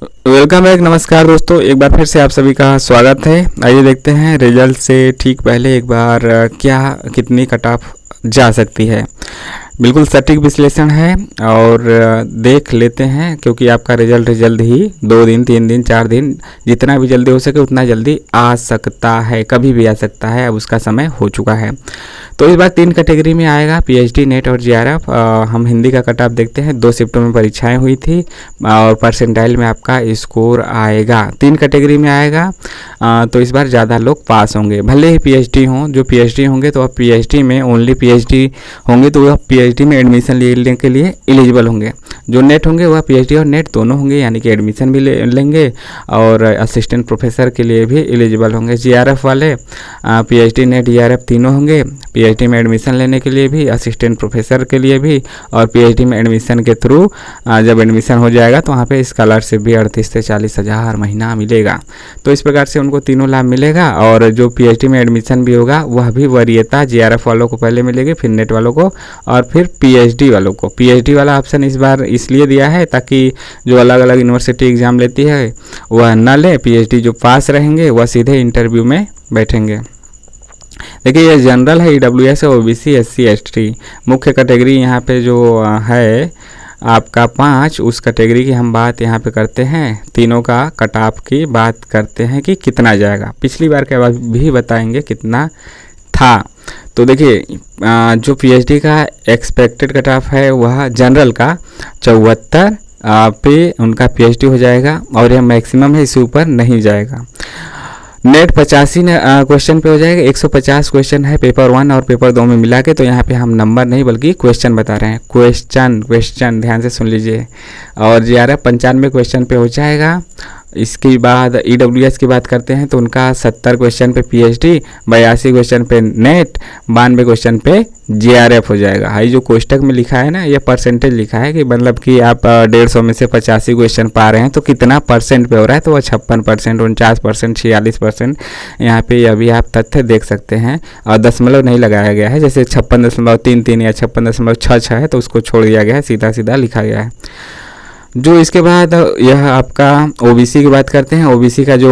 Welcome back. नमस्कार दोस्तों, एक बार फिर से आप सभी का स्वागत है। आइए देखते हैं रिजल्ट से ठीक पहले एक बार क्या कितनी कट ऑफ जा सकती है। बिल्कुल सटीक विश्लेषण है और देख लेते हैं, क्योंकि आपका रिजल्ट जल्द ही 2 दिन 3 दिन 4 दिन जितना भी जल्दी हो सके उतना जल्दी आ सकता है, कभी भी आ सकता है। अब उसका समय हो चुका है। तो इस बार 3 कैटेगरी में आएगा, पीएचडी, नेट और जीआरएफ। हम हिंदी का कट ऑफ देखते हैं। 2 शिफ्टों में परीक्षाएं हुई थी और परसेंटाइल में आपका स्कोर आएगा। 3 कैटेगरी में आएगा। तो इस बार ज़्यादा लोग पास होंगे, भले ही पीएचडी हों। जो पीएचडी होंगे तो अब पीएचडी में ओनली पीएचडी होंगे तो वह पीएचडी में एडमिशन लेने के लिए एलिजिबल होंगे। जो नेट होंगे वह पीएचडी और नेट दोनों होंगे, यानी कि एडमिशन भी लेंगे और असिस्टेंट प्रोफेसर के लिए भी एलिजिबल होंगे। जीआरएफ वाले पीएचडी, नेट, जीआरएफ तीनों होंगे। पीएचडी में एडमिशन लेने के लिए भी, असिस्टेंट प्रोफेसर के लिए भी, और पीएचडी में एडमिशन के थ्रू जब एडमिशन हो जाएगा तो वहाँ पे स्कॉलरशिप भी 38 से 40 हज़ार महीना मिलेगा। तो इस प्रकार से उनको तीनों लाभ मिलेगा। और जो पीएचडी में एडमिशन भी होगा वह भी वरीयता जीआरएफ वालों को पहले मिलेगी, फिर नेट वालों को और फिर पीएचडी वालों को। पीएचडी वाला ऑप्शन इस बार इसलिए दिया है ताकि जो अलग अलग यूनिवर्सिटी एग्ज़ाम लेती है वह न ले। पीएचडी जो पास रहेंगे वह सीधे इंटरव्यू में बैठेंगे। देखिए, ये जनरल है, ईडब्ल्यूएस है, ओबीसी, एससी, एसटी। मुख्य कैटेगरी यहाँ पे जो है आपका 5, उस कैटेगरी की हम बात यहाँ पे करते हैं। तीनों का कट ऑफ की बात करते हैं कि कितना जाएगा। पिछली बार के बाद भी बताएंगे कितना था। तो देखिए, जो पीएचडी का एक्सपेक्टेड कट ऑफ है वह जनरल का 74 पे उनका पीएचडी हो जाएगा और यह मैक्सिमम है, इससे ऊपर नहीं जाएगा। नेट 85 क्वेश्चन पे हो जाएगा। 150 क्वेश्चन है पेपर 1 और पेपर 2 में मिला के। तो यहाँ पे हम नंबर नहीं बल्कि क्वेश्चन बता रहे हैं। क्वेश्चन ध्यान से सुन लीजिए। और जीआरएफ 95 क्वेश्चन पे हो जाएगा। इसके बाद ईडब्ल्यूएस की बात करते हैं तो उनका 70 क्वेश्चन पे पीएचडी, 82 क्वेश्चन पे नेट, 92 क्वेश्चन पे जीआरएफ हो जाएगा। हाई जो कोष्टक में लिखा है ना, ये परसेंटेज लिखा है कि मतलब कि आप 150 में से 85 क्वेश्चन पा रहे हैं तो कितना परसेंट पे हो रहा है। तो वह 56%, 49%, 46% यहाँ पे अभी आप तथ्य देख सकते हैं। और दशमलव नहीं लगाया गया है, जैसे 56.33 या 56.66 है तो उसको छोड़ दिया गया है, सीधा सीधा लिखा गया है। जो इसके बाद यह आपका ओबीसी की बात करते हैं। ओबीसी का जो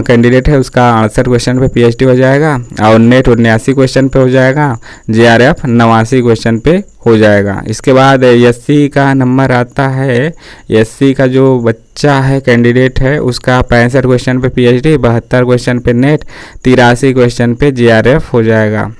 कैंडिडेट है उसका 68 क्वेश्चन पे पीएचडी हो जाएगा और नेट 79 क्वेश्चन पे हो जाएगा, जीआरएफ 89 क्वेश्चन पे हो जाएगा। इसके बाद एससी का नंबर आता है। एससी का जो बच्चा है, कैंडिडेट है, उसका 65 क्वेश्चन पे पीएचडी, 72 क्वेश्चन पे नेट, 83 क्वेश्चन पे जीआरएफ हो जाएगा।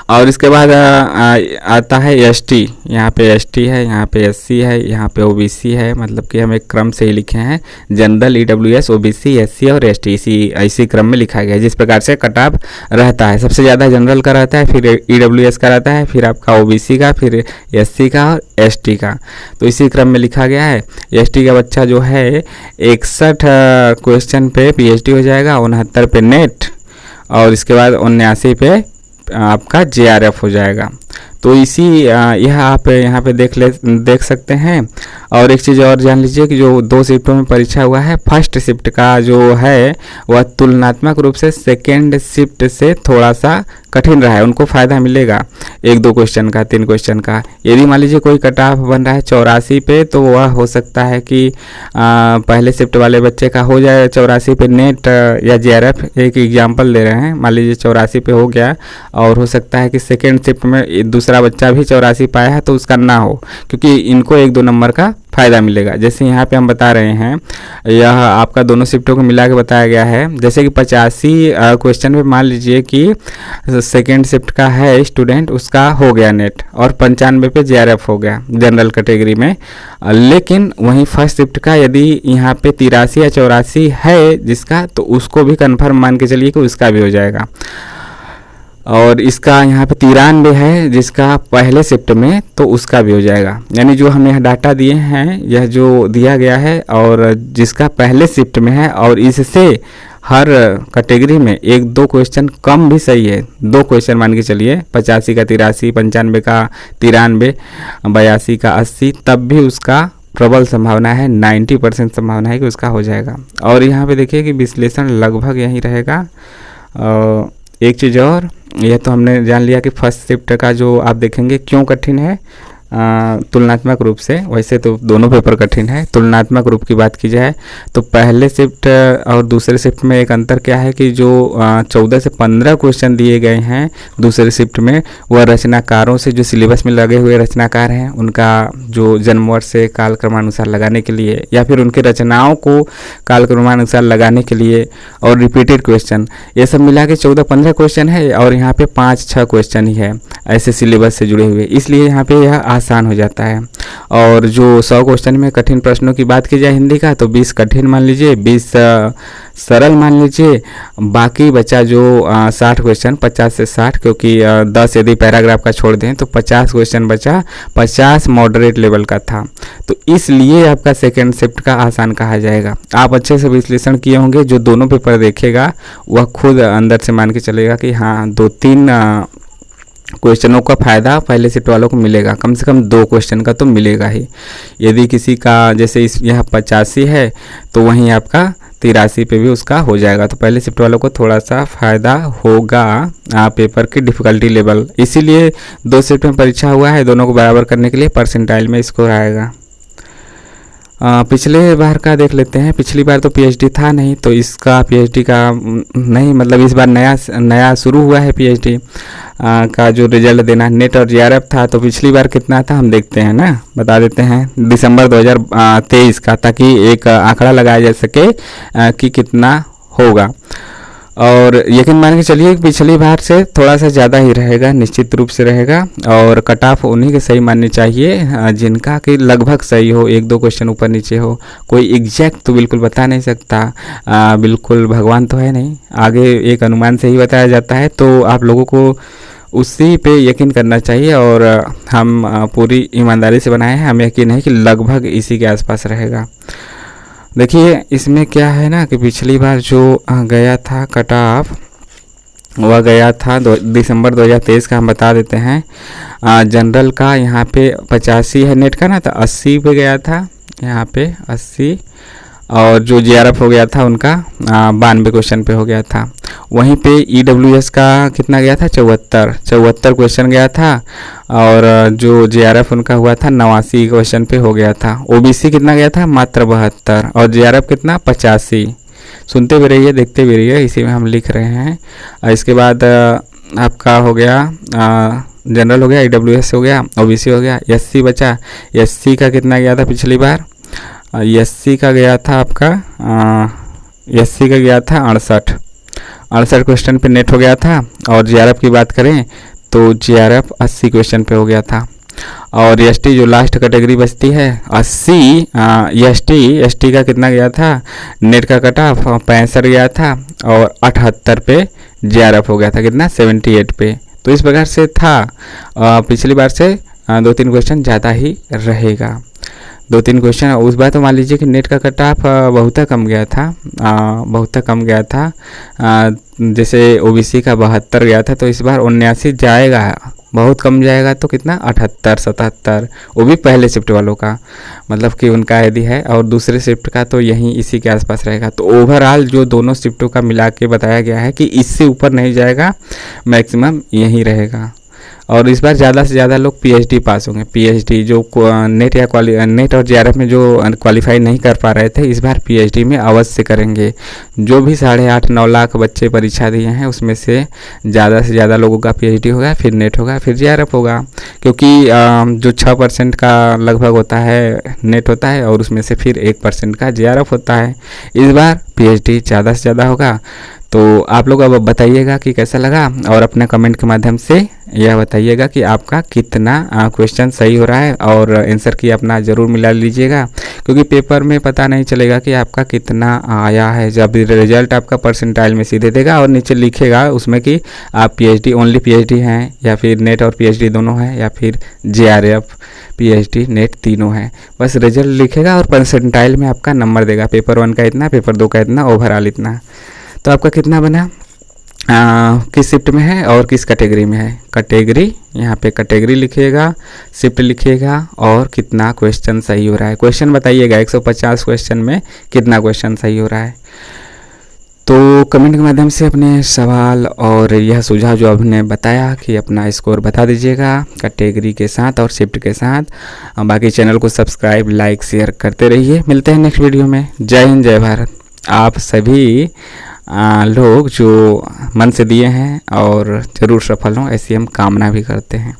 और इसके बाद आता है एसटी। यहाँ पे एसटी है, यहाँ पे एससी है, यहाँ पे ओबीसी है। मतलब कि हम एक क्रम से ही लिखे हैं, जनरल, ईडब्ल्यूएस, ओबीसी, एससी और एसटी, इसी क्रम में लिखा गया है। जिस प्रकार से कट ऑफ रहता है, सबसे ज़्यादा जनरल का रहता है, फिर ईडब्ल्यूएस का रहता है, फिर आपका ओबीसी का, फिर एससी का और एसटी का। तो इसी क्रम में लिखा गया है। एसटी का बच्चा जो है 61 क्वेश्चन पे पीएचडी हो जाएगा, 69 पे नेट और इसके बाद 79 पे आपका जीआरएफ हो जाएगा। तो इसी यह आप यहाँ पे देख सकते हैं। और एक चीज़ और जान लीजिए कि जो 2 शिफ्टों में परीक्षा हुआ है, फर्स्ट शिफ्ट का जो है वह तुलनात्मक रूप से सेकेंड शिफ्ट से थोड़ा सा कठिन रहा है। उनको फ़ायदा मिलेगा 1-2 क्वेश्चन का, 3 क्वेश्चन का। यदि मान लीजिए कोई कट ऑफ बन रहा है 84 पे, तो वह हो सकता है कि पहले शिफ्ट वाले बच्चे का हो जाए 84 पे नेट या जीआरएफ। एक एग्जाम्पल दे रहे हैं, मान लीजिए 84 पे हो गया और हो सकता है कि सेकेंड शिफ्ट में दूसरा बच्चा भी 84 पाया है तो उसका ना हो, क्योंकि इनको 1-2 नंबर का फ़ायदा मिलेगा। जैसे यहाँ पे हम बता रहे हैं, यह आपका दोनों शिफ्टों को मिला के बताया गया है। जैसे कि 85 क्वेश्चन पे मान लीजिए कि सेकेंड शिफ्ट का है स्टूडेंट, उसका हो गया नेट और 95 पे जीआरएफ हो गया जनरल कैटेगरी में। लेकिन वहीं फर्स्ट शिफ्ट का यदि यहाँ पे 83 या 84 है जिसका, तो उसको भी कन्फर्म मान के चलिए कि उसका भी हो जाएगा। और इसका यहाँ पे 93 है जिसका पहले शिफ्ट में, तो उसका भी हो जाएगा। यानी जो हम यहाँ डाटा दिए हैं, यह जो दिया गया है और जिसका पहले शिफ्ट में है, और इससे हर कैटेगरी में 1-2 क्वेश्चन कम भी सही है। 2 क्वेश्चन मान के चलिए, 85 का 83, 95 का 93, 82 का 80, तब भी उसका प्रबल संभावना है, 90% संभावना है कि उसका हो जाएगा। और यहाँ पे देखिए कि विश्लेषण लगभग यही रहेगा। एक चीज़ और, यह तो हमने जान लिया कि फर्स्ट शिफ्ट का जो आप देखेंगे क्यों कठिन है। तुलनात्मक रूप से, वैसे तो दोनों पेपर कठिन है। तुलनात्मक रूप की बात की जाए तो पहले शिफ्ट और दूसरे शिफ्ट में एक अंतर क्या है कि जो 14 से 15 क्वेश्चन दिए गए हैं दूसरे शिफ्ट में, वह रचनाकारों से, जो सिलेबस में लगे हुए रचनाकार हैं उनका जो जन्म वर्ष से कालक्रमानुसार लगाने के लिए या फिर उनके रचनाओं को कालक्रमानुसार लगाने के लिए, और रिपीटेड क्वेश्चन, ये सब मिला के 14-15 क्वेश्चन है और यहाँ पे 5-6 क्वेश्चन ही है ऐसे सिलेबस से जुड़े हुए, इसलिए यहाँ पे यह आसान हो जाता है। और जो 100 क्वेश्चन में कठिन प्रश्नों की बात की जाए हिंदी का, तो 20 कठिन मान लीजिए, 20 सरल मान लीजिए, बाकी बचा जो 60 क्वेश्चन, 50 से 60, क्योंकि 10 यदि पैराग्राफ का छोड़ दें तो 50 क्वेश्चन बचा, 50 मॉडरेट लेवल का था। तो इसलिए आपका सेकेंड शिफ्ट का आसान कहा जाएगा। आप अच्छे से विश्लेषण किए होंगे, जो दोनों पेपर देखेगा वह खुद अंदर से मान के चलेगा कि हाँ 2-3 क्वेश्चनों का फ़ायदा पहले शिफ्ट वालों को मिलेगा, कम से कम 2 क्वेश्चन का तो मिलेगा ही। यदि किसी का जैसे इस यहाँ 85 है तो वहीं आपका 83 पे भी उसका हो जाएगा, तो पहले शिफ्ट वालों को थोड़ा सा फ़ायदा होगा पेपर की डिफ़िकल्टी लेवल। इसीलिए 2 शिफ्ट में परीक्षा हुआ है, दोनों को बराबर करने के लिए परसेंटाइल में स्कोर आएगा। पिछले बार का देख लेते हैं। पिछली बार तो पीएचडी था नहीं, तो इसका पीएचडी का नहीं, मतलब इस बार नया शुरू हुआ है पीएचडी का जो रिजल्ट देना। नेट और जीआरएफ था, तो पिछली बार कितना था हम देखते हैं ना, बता देते हैं दिसंबर 2023 का, ताकि एक आंकड़ा लगाया जा सके कि कितना होगा। और यकीन मान के चलिए पिछली बार से थोड़ा सा ज़्यादा ही रहेगा, निश्चित रूप से रहेगा। और कट ऑफ उन्हीं के सही माननी चाहिए जिनका कि लगभग सही हो, 1-2 क्वेश्चन ऊपर नीचे हो। कोई एग्जैक्ट तो बिल्कुल बता नहीं सकता, बिल्कुल भगवान तो है नहीं, आगे एक अनुमान से ही बताया जाता है। तो आप लोगों को उसी पे यकीन करना चाहिए, और हम पूरी ईमानदारी से बनाए हैं, हमें यकीन है कि लगभग इसी के आसपास रहेगा। देखिए इसमें क्या है ना कि पिछली बार जो गया था कट ऑफ, वह गया था दिसंबर 2023 का, हम बता देते हैं। जनरल का यहाँ पे 85 है नेट का ना, तो 80 पे गया था, यहाँ पे 80, और जो जीआरएफ हो गया था उनका 92 क्वेश्चन पे हो गया था। वहीं पे ईडब्ल्यूएस का कितना गया था, 74 क्वेश्चन गया था, और जो जीआरएफ उनका हुआ था 89 क्वेश्चन पे हो गया था। ओबीसी कितना गया था, मात्र 72, और जीआरएफ कितना 85। सुनते भी रहिए, देखते भी रहिए, इसी में हम लिख रहे हैं। इसके बाद आपका हो गया जनरल हो गया, ईडब्ल्यूएस हो गया, ओबीसी हो गया, एससी बचा। एससी का कितना गया था पिछली बार, एससी का गया था आपका 68 क्वेश्चन पे नेट हो गया था। और जीआरएफ की बात करें तो जीआरएफ 80 क्वेश्चन पे हो गया था। और एसटी जो लास्ट कैटेगरी बचती है 80, एसटी का कितना गया था नेट का कट ऑफ 65 गया था, और 78 पे जीआरएफ हो गया था, कितना 78 पे। तो इस प्रकार से था, पिछली बार से 2-3 क्वेश्चन ज़्यादा ही रहेगा। 2-3 क्वेश्चन उस बार तो मान लीजिए कि नेट का कट ऑफ बहुत कम गया था, जैसे ओबीसी का 72 गया था, तो इस बार 79 जाएगा, बहुत कम जाएगा, तो कितना 78-77, वो भी पहले शिफ्ट वालों का, मतलब कि उनका यदि है, और दूसरे शिफ्ट का तो यहीं इसी के आसपास रहेगा। तो ओवरऑल जो दोनों शिफ्टों का मिला के बताया गया है कि इससे ऊपर नहीं जाएगा, मैक्सिमम यहीं रहेगा। और इस बार ज़्यादा से ज़्यादा लोग पीएचडी पास होंगे। पीएचडी जो नेट और जीआरएफ में जो क्वालिफाई नहीं कर पा रहे थे, इस बार पीएचडी में अवश्य करेंगे। जो भी 8.5-9 लाख बच्चे परीक्षा दिए हैं, उसमें से ज़्यादा लोगों का पीएचडी होगा, फिर नेट होगा, फिर जीआरएफ होगा, क्योंकि जो 6% का लगभग होता है नेट होता है, और उसमें से फिर 1% का जीआरएफ होता है। इस बार पीएचडी ज़्यादा से ज़्यादा होगा। तो आप लोग अब बताइएगा कि कैसा लगा, और अपने कमेंट के माध्यम से यह बताइएगा कि आपका कितना क्वेश्चन सही हो रहा है, और आंसर की अपना ज़रूर मिला लीजिएगा, क्योंकि पेपर में पता नहीं चलेगा कि आपका कितना आया है। जब रिजल्ट आपका परसेंटाइल में सीधे देगा और नीचे लिखेगा उसमें कि आप पीएचडी ओनली पीएचडी हैं, या फिर नेट और पीएचडी दोनों हैं, या फिर जीआरएफ पीएचडी नेट तीनों हैं, बस रिजल्ट लिखेगा और परसेंटाइल में आपका नंबर देगा, पेपर 1 का इतना, पेपर 2 का इतना, ओवरऑल इतना। तो आपका कितना बना, किस शिफ्ट में है और किस कैटेगरी में है। कैटेगरी, यहाँ पे कैटेगरी लिखिएगा, शिफ्ट लिखिएगा, और कितना क्वेश्चन सही हो रहा है। क्वेश्चन बताइएगा 150 क्वेश्चन में कितना क्वेश्चन सही हो रहा है। तो कमेंट के माध्यम से अपने सवाल और यह सुझाव जो आपने बताया कि अपना स्कोर बता दीजिएगा कैटेगरी के साथ और शिफ्ट के साथ। बाकी चैनल को सब्सक्राइब, लाइक, शेयर करते रहिए। मिलते हैं नेक्स्ट वीडियो में। जय हिंद, जय भारत। आप सभी लोग जो मन से दिए हैं और ज़रूर सफल हों, ऐसी हम कामना भी करते हैं।